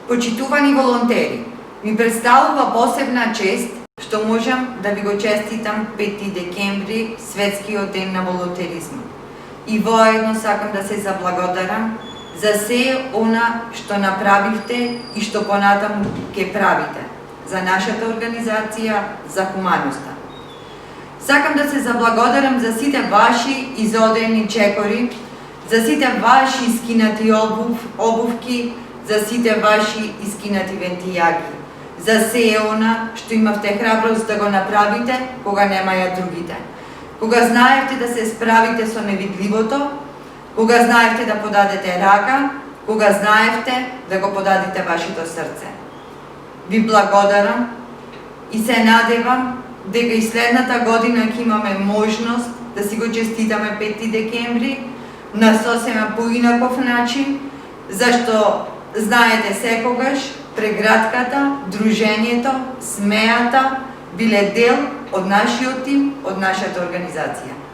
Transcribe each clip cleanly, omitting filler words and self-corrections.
Почитувани волонтери, ми представува посебна чест што можам да ви го честитам 5 декември, Светскиот ден на волонтеризмот. И воедно сакам да се заблагодарам за се она што направивте и што понатаму ќе правите за нашата организација, за хуманоста. Сакам да се заблагодарам за сите ваши изодени чекори, за сите ваши скинати обувки, за сите ваши искинати вентијаки, за се она што имавте храброст да го направите кога немаја другите, кога знаевте да се справите со невидливото, кога знаевте да подадете рака, кога знаевте да го подадите вашето срце. Ви благодарам и се надевам дека и следната година ќе имаме можност да си го честитаме 5 декември на сосема поинаков начин, зашто знаете секогаш прегратката, дружењето, смејата биле дел од нашиот тим, од нашата организација.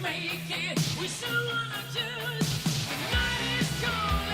Make it, we still wanna just, the night is gone.